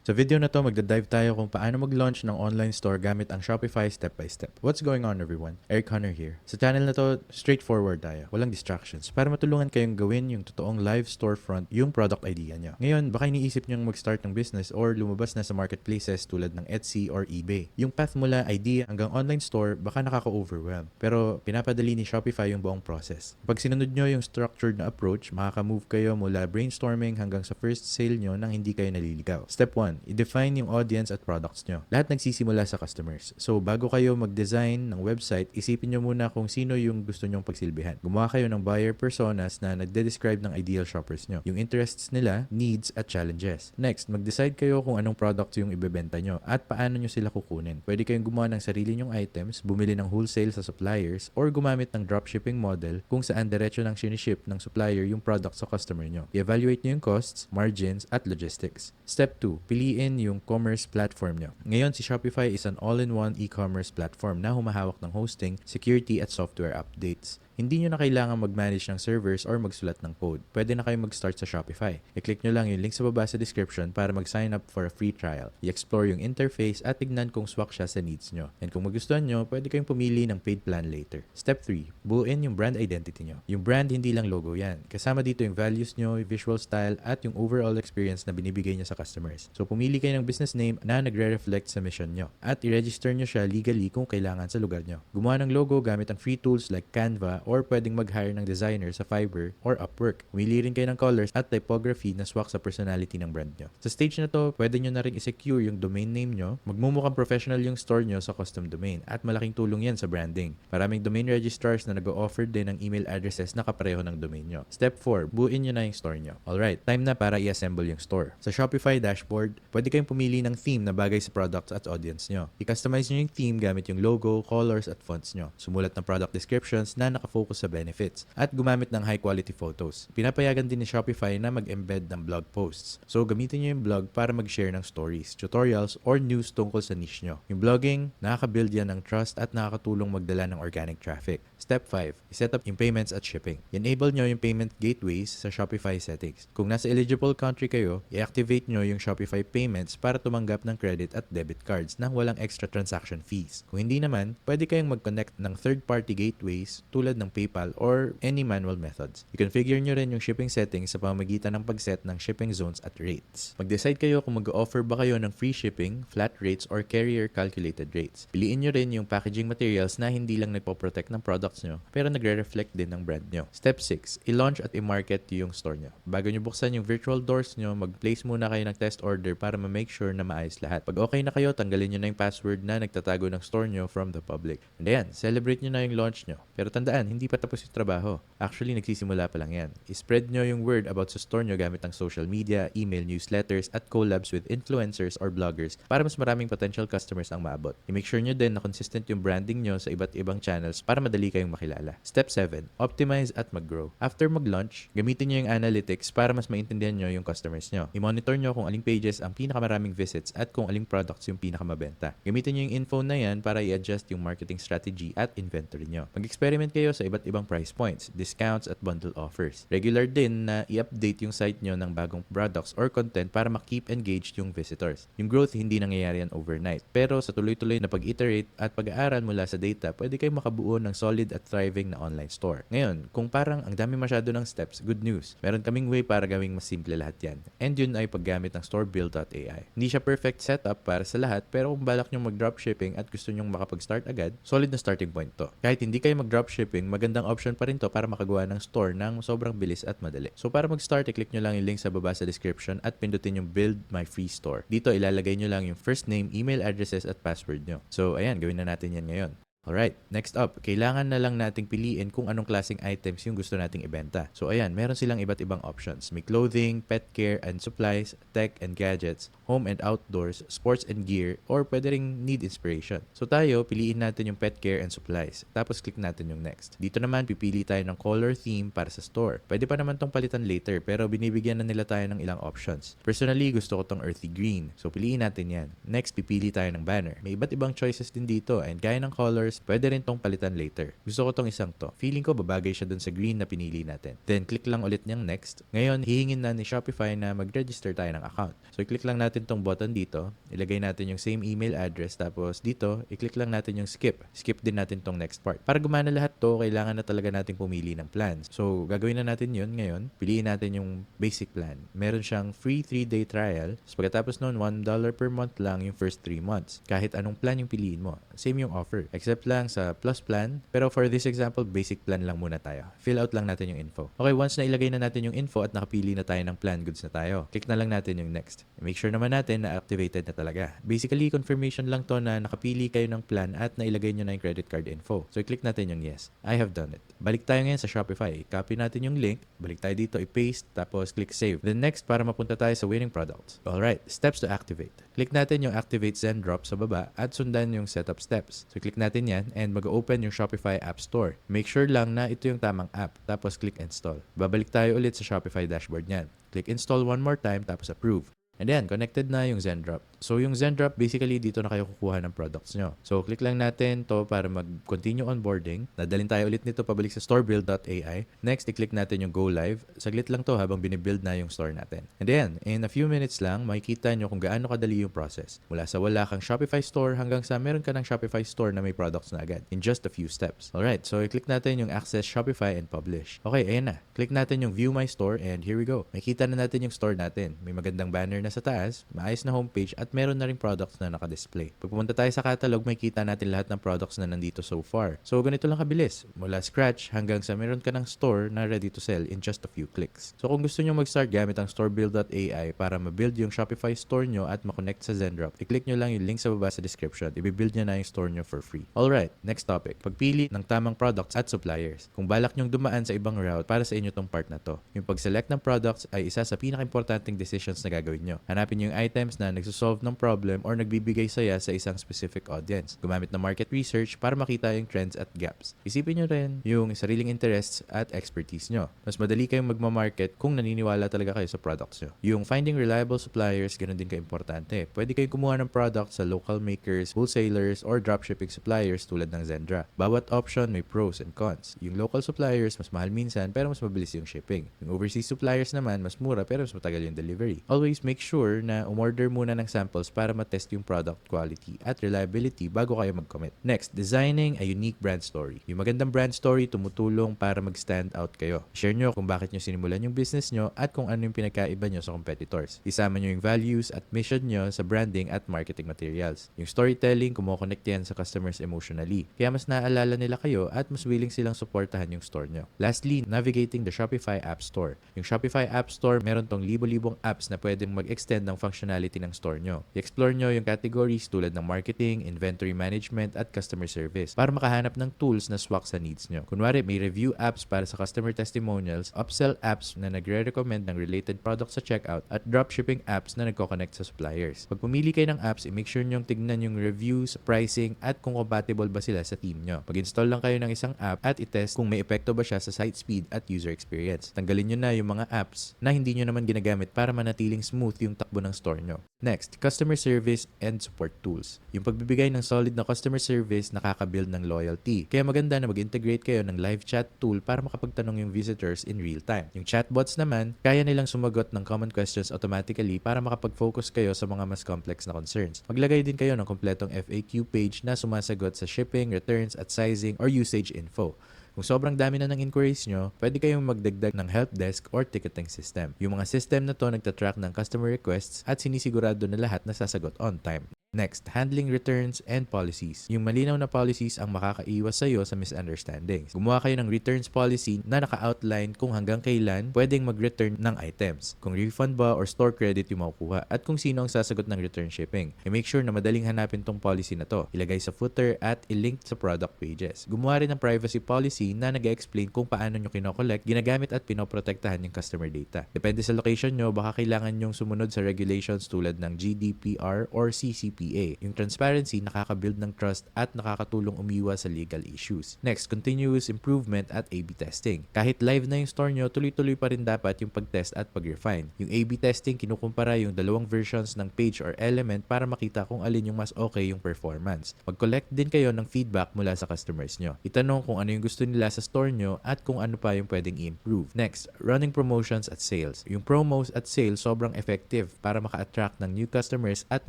Sa video na to, magdadive tayo kung paano mag-launch ng online store gamit ang Shopify step by step. What's going on everyone? Eric Hunter here. Sa channel na to, straightforward tayo. Walang distractions para matulungan kayong gawin yung totoong live storefront yung product idea nyo. Ngayon, baka iniisip nyo mag-start ng business or lumabas na sa marketplaces tulad ng Etsy or eBay. Yung path mula idea hanggang online store, baka nakaka-overwhelm. Pero pinapadali ni Shopify yung buong process. Pag sinunod nyo yung structured na approach, makaka-move kayo mula brainstorming hanggang sa first sale nyo nang hindi kayo naliligaw. Step 1. I-define yung audience at products nyo. Lahat nagsisimula sa customers. So, bago kayo mag-design ng website, isipin nyo muna kung sino yung gusto nyong pagsilbihan. Gumawa kayo ng buyer personas na nagde-describe ng ideal shoppers nyo. Yung interests nila, needs, at challenges. Next, mag-decide kayo kung anong products yung ibebenta nyo at paano nyo sila kukunin. Pwede kayong gumawa ng sarili nyong items, bumili ng wholesale sa suppliers, or gumamit ng dropshipping model kung saan diretso lang siniship ng supplier yung product sa customer nyo. I-evaluate nyo yung costs, margins, at logistics. Step 2. Piliin yung commerce platform nyo. Ngayon, si Shopify is an all-in-one e-commerce platform na humahawak ng hosting, security, at software updates. Hindi nyo na kailangan mag-manage ng servers or magsulat ng code. Pwede na kayo mag-start sa Shopify. I-click nyo lang yung link sa baba sa description para mag-sign up for a free trial. I-explore yung interface at tignan kung swak siya sa needs nyo. And kung magustuhan nyo, pwede kayong pumili ng paid plan later. Step 3. Buuin yung brand identity nyo. Yung brand, hindi lang logo yan. Kasama dito yung values nyo, visual style, at yung overall experience na binibigay nyo sa customers. So pumili kayo ng business name na nagre-reflect sa mission nyo. At i-register nyo siya legally kung kailangan sa lugar nyo. Gumawa ng logo gamit ang free tools like Canva or pwedeng mag-hire ng designer sa Fiverr or Upwork. Pumili rin kayo ng colors at typography na swak sa personality ng brand nyo. Sa stage na to, pwede nyo na rin i-secure yung domain name nyo. Magmumukhang professional yung store nyo sa custom domain at malaking tulong yan sa branding. Maraming domain registrars na nag-o-offer din ng email addresses na kapareho ng domain nyo. Step 4. Buuin nyo na yung store nyo. Alright, time na para i-assemble yung store. Sa Shopify dashboard, pwede kayong pumili ng theme na bagay sa products at audience nyo. I-customize nyo yung theme gamit yung logo, colors, at fonts nyo. Sumulat ng product descriptions na nakafocus sa benefits at gumamit ng high quality photos. Pinapayagan din ni Shopify na mag-embed ng blog posts. So gamitin nyo yung blog para mag-share ng stories, tutorials, or news tungkol sa niche nyo. Yung blogging, nakaka-build yan ng trust at nakakatulong magdala ng organic traffic. Step 5. I-set up yung payments at shipping. I-enable nyo yung payment gateways sa Shopify settings. Kung nasa eligible country kayo, i-activate nyo yung Shopify payments para tumanggap ng credit at debit cards nang walang extra transaction fees. Kung hindi naman, pwede kayong mag-connect ng third-party gateways tulad ng PayPal or any manual methods. I-configure nyo rin yung shipping settings sa pamamagitan ng pag-set ng shipping zones at rates. Mag-decide kayo kung mag-offer ba kayo ng free shipping, flat rates, or carrier calculated rates. Piliin nyo rin yung packaging materials na hindi lang nagpo-protect ng products nyo, pero nagre-reflect din ng brand nyo. Step 6. I-launch at i-market yung store nyo. Bago nyo buksan yung virtual doors nyo, mag-place muna kayo ng test order para ma-make sure na maayos lahat. Pag okay na kayo, tanggalin nyo na yung password na nagtatago ng store nyo from the public. And ayan, celebrate nyo na yung launch nyo. Pero tandaan, hindi pa tapos yung trabaho. Actually, nagsisimula pa lang yan. I-spread nyo yung word about sa store nyo gamit ang social media, email newsletters, at collabs with influencers or bloggers para mas maraming potential customers ang maabot. I-make sure nyo din na consistent yung branding nyo sa iba't ibang channels para madali kayong makilala. Step 7. Optimize at mag-grow. After mag-launch, gamitin nyo yung analytics para mas maintindihan nyo yung customers nyo. I-monitor nyo kung aling pages ang pinakamaraming visits at kung aling products yung pinakamabenta. Gamitin nyo yung info na yan para i-adjust yung marketing strategy at inventory nyo. Mag-experiment kayo sa iba't ibang price points, discounts, at bundle offers. Regular din na i-update yung site nyo ng bagong products or content para ma-keep engaged yung visitors. Yung growth hindi nangyayari yan overnight. Pero sa tuloy-tuloy na pag-iterate at pag-aaral mula sa data, pwede kayong makabuo ng solid at thriving na online store. Ngayon, kung parang ang dami masyado ng steps, good news. Meron kaming way para gawing mas simple lahat yan. And yun ay paggamit ng storebuild.ai. Hindi siya perfect setup para sa lahat, pero kung balak nyo mag-dropshipping at gusto nyo makapag-start agad, solid na starting point to. Kahit hindi kayo mag-dropshipping, magandang option pa rin to para makagawa ng store ng sobrang bilis at madali. So para mag-start, i-click nyo lang yung link sa baba sa description at pindutin yung Build My Free Store. Dito, ilalagay nyo lang yung first name, email addresses at password nyo. So ayan, gawin na natin yan ngayon. Alright, next up, kailangan na lang nating piliin kung anong klaseng items yung gusto nating ibenta. So ayan, meron silang iba't ibang options. May clothing, pet care and supplies, tech and gadgets, home and outdoors, sports and gear, or pwede ring need inspiration. So tayo, piliin natin yung pet care and supplies. Tapos click natin yung next. Dito naman, pipili tayo ng color theme para sa store. Pwede pa naman tong palitan later, pero binibigyan na nila tayo ng ilang options. Personally, gusto ko tong earthy green. So piliin natin yan. Next, pipili tayo ng banner. May iba't ibang choices din dito and gaya ng colors, $10. Pwede rin tong palitan later. Gusto ko tong isang to. Feeling ko babagay siya dun sa green na pinili natin. Then click lang ulit niyang next. Ngayon, hihingin na ni Shopify na mag-register tayo ng account. So i-click lang natin tong button dito. Ilagay natin yung same email address. Tapos dito, i-click lang natin yung skip. Skip din natin tong next part. Para gumana lahat to, kailangan na talaga natin pumili ng plans. So gagawin na natin yun ngayon. Piliin natin yung basic plan. Meron siyang free 3-day trial. So pagkatapos nun, $1 per month lang yung first 3 months. Kahit anong plan yung piliin mo. Same yung offer. Except lang sa plus plan. Pero for this example, basic plan lang muna tayo. Fill out lang natin yung info. Okay, once na ilagay na natin yung info at nakapili na tayo ng plan, goods na tayo. Click na lang natin yung next. Make sure naman natin na activated na talaga. Basically, confirmation lang to na nakapili kayo ng plan at nailagay nyo na yung credit card info. So click natin yung yes. I have done it. Balik tayo ngayon sa Shopify. Copy natin yung link. Balik tayo dito, i-paste, tapos click save. Then next, para mapunta tayo sa winning products. Alright, steps to activate. Click natin yung activate Zendrop sa baba at sundan yung setup steps. So click natin yan and mag-open yung Shopify App Store. Make sure lang na ito yung tamang app. Tapos click install. Babalik tayo ulit sa Shopify dashboard niyan. Click install one more time tapos approve. And then, connected na yung Zendrop. So, yung Zendrop, basically, dito na kayo kukuha ng products nyo. So, click lang natin to para mag-continue onboarding. Dadalhin tayo ulit nito pabalik sa storebuild.ai. Next, i-click natin yung go live. Saglit lang to habang binibuild na yung store natin. And then, in a few minutes lang, makikita nyo kung gaano kadali yung process. Mula sa wala kang Shopify store hanggang sa meron ka ng Shopify store na may products na agad. In just a few steps. Alright, so i-click natin yung access Shopify and publish. Okay, ayan na. Click natin yung view my store and here we go. Makikita na natin yung store natin. May magandang banner na sa taas, maayos na homepage at meron na ring products na nakadisplay. Pag pumunta tayo sa catalog, makikita natin lahat ng products na nandito so far. So ganito lang kabilis. Mula scratch hanggang sa meron ka ng store na ready to sell in just a few clicks. So kung gusto nyo mag-start gamit ang storebuild.ai para ma-build yung Shopify store nyo at ma-connect sa Zendrop, i-click nyo lang yung link sa baba sa description. I-build nyo na yung store nyo for free. Alright, next topic. Pagpili ng tamang products at suppliers. Kung balak nyong dumaan sa ibang route para sa inyo tong part na to. Yung pag-select ng products ay isa sa pinaka-importanting decisions na gagawin nyo. Hanapin yung items na nagsosolve ng problem or nagbibigay saya sa isang specific audience. Gumamit ng market research para makita yung trends at gaps. Isipin nyo rin yung sariling interests at expertise nyo. Mas madali kayong magmamarket kung naniniwala talaga kayo sa products nyo. Yung finding reliable suppliers, ganun din ka-importante. Pwede kayong kumuha ng products sa local makers, wholesalers, or dropshipping suppliers tulad ng Zendra. Bawat option may pros and cons. Yung local suppliers, mas mahal minsan pero mas mabilis yung shipping. Yung overseas suppliers naman, mas mura pero mas matagal yung delivery. Always make sure na umorder muna ng samples para matest yung product quality at reliability bago kayo mag-commit. Next, designing a unique brand story. Yung magandang brand story tumutulong para mag-stand out kayo. Share nyo kung bakit nyo sinimulan yung business nyo at kung ano yung pinagkaiba nyo sa competitors. Isama nyo yung values at mission nyo sa branding at marketing materials. Yung storytelling, kumokonect yan sa customers emotionally. Kaya mas naaalala nila kayo at mas willing silang supportahan yung store nyo. Lastly, navigating the Shopify App Store. Yung Shopify App Store, meron tong libo-libong apps na pwedeng mag-extend ng functionality ng store nyo. I-explore nyo yung categories tulad ng marketing, inventory management, at customer service para makahanap ng tools na swak sa needs nyo. Kunwari, may review apps para sa customer testimonials, upsell apps na nagre-recommend ng related products sa checkout, at dropshipping apps na nagko-connect sa suppliers. Pag pumili kayo ng apps, i-make sure nyong tignan yung reviews, pricing, at kung compatible ba sila sa team nyo. Mag-install lang kayo ng isang app at i-test kung may epekto ba siya sa site speed at user experience. Tanggalin nyo na yung mga apps na hindi nyo naman ginagamit para manatiling smooth yung takbo ng store nyo. Next, customer service and support tools. Yung pagbibigay ng solid na customer service nakaka-build ng loyalty. Kaya maganda na mag-integrate kayo ng live chat tool para makapagtanong yung visitors in real time. Yung chatbots naman, kaya nilang sumagot ng common questions automatically para makapag-focus kayo sa mga mas complex na concerns. Maglagay din kayo ng kompletong FAQ page na sumasagot sa shipping, returns, at sizing or usage info. Kung sobrang dami na ng inquiries nyo, pwede kayong magdagdag ng help desk or ticketing system. Yung mga system na to nagtatrack ng customer requests at sinisigurado na lahat nasasagot on time. Next, handling returns and policies. Yung malinaw na policies ang makakaiwas sa iyo sa misunderstandings. Gumawa kayo ng returns policy na naka-outline kung hanggang kailan pwedeng mag-return ng items, kung refund ba or store credit yung makukuha, at kung sino ang sasagot ng return shipping. I-make sure na madaling hanapin tong policy na to. Ilagay sa footer at i-link sa product pages. Gumawa rin ng privacy policy na nag-explain kung paano nyo kinokollect, ginagamit at pinoprotektahan yung customer data. Depende sa location nyo, baka kailangan nyong sumunod sa regulations tulad ng GDPR or CCP CPA. Yung transparency nakaka-build ng trust at nakakatulong umiwas sa legal issues. Next, continuous improvement at A/B testing. Kahit live na yung store nyo, tuloy-tuloy pa rin dapat yung pag-test at pag-refine. Yung A/B testing, kinukumpara yung dalawang versions ng page or element para makita kung alin yung mas okay yung performance. Mag-collect din kayo ng feedback mula sa customers nyo. Itanong kung ano yung gusto nila sa store nyo at kung ano pa yung pwedeng i-improve. Next, running promotions at sales. Yung promos at sales sobrang effective para maka-attract ng new customers at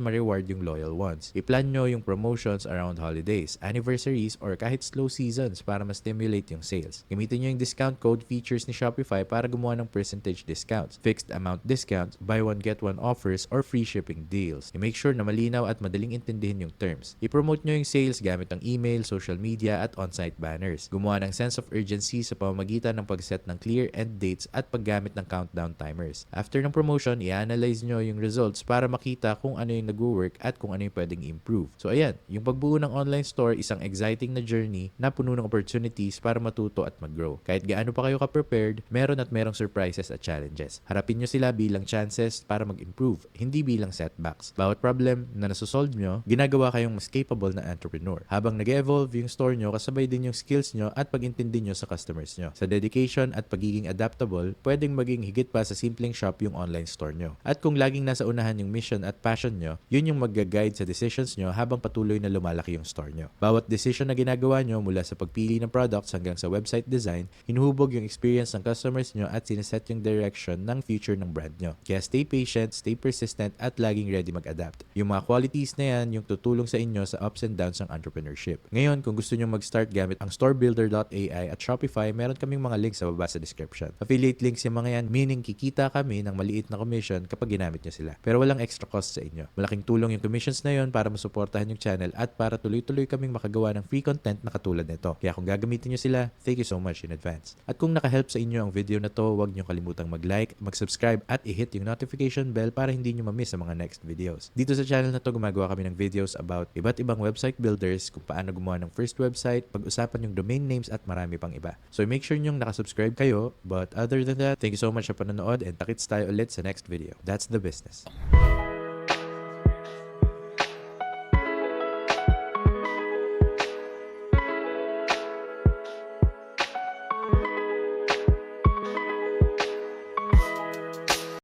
ma-reward yung loyal ones. I-plan nyo yung promotions around holidays, anniversaries, or kahit slow seasons para ma-stimulate yung sales. Gamitin nyo yung discount code features ni Shopify para gumawa ng percentage discounts, fixed amount discounts, buy one get one offers, or free shipping deals. I-make sure na malinaw at madaling intindihin yung terms. I-promote nyo yung sales gamit ang email, social media, at on-site banners. Gumawa ng sense of urgency sa pamamagitan ng pag-set ng clear end dates at paggamit ng countdown timers. After ng promotion, i-analyze nyo yung results para makita kung ano yung nag-work at kung ano yung pwedeng improve. So ayan, yung pagbuo ng online store isang exciting na journey na puno ng opportunities para matuto at mag-grow. Kahit gaano pa kayo ka-prepared, meron at merong surprises at challenges. Harapin nyo sila bilang chances para mag-improve, hindi bilang setbacks. Bawat problem na nasosolve nyo, ginagawa kayong mas capable na entrepreneur. Habang nag-evolve yung store nyo, kasabay din yung skills nyo at pag-intindi nyo sa customers nyo. Sa dedication at pagiging adaptable, pwedeng maging higit pa sa simpleng shop yung online store nyo. At kung laging nasa unahan yung mission at passion nyo, yun yung mag-guide sa decisions nyo habang patuloy na lumalaki yung store nyo. Bawat decision na ginagawa nyo mula sa pagpili ng products hanggang sa website design, hinuhubog yung experience ng customers nyo at sineset yung direction ng future ng brand nyo. Kaya stay patient, stay persistent at laging ready mag-adapt. Yung mga qualities na yan yung tutulong sa inyo sa ups and downs ng entrepreneurship. Ngayon, kung gusto nyo mag-start gamit ang storebuilder.ai at Shopify, meron kaming mga links sa baba sa description. Affiliate links yung mga yan, meaning kikita kami ng maliit na commission kapag ginamit nyo sila. Pero walang extra cost sa inyo. Malaking tulong yung commissions na yon para masuportahan yung channel at para tuloy-tuloy kaming makagawa ng free content na katulad nito. Kaya kung gagamitin nyo sila, thank you so much in advance. At kung naka-help sa inyo ang video na to, huwag nyo kalimutang mag-like, mag-subscribe at i-hit yung notification bell para hindi nyo ma-miss ang mga next videos. Dito sa channel na to, gumagawa kami ng videos about iba't ibang website builders, kung paano gumawa ng first website, pag-usapan yung domain names at marami pang iba. So make sure nyong nakasubscribe kayo. But other than that, thank you so much sa panonood and takits tayo ulit sa next video. That's the business.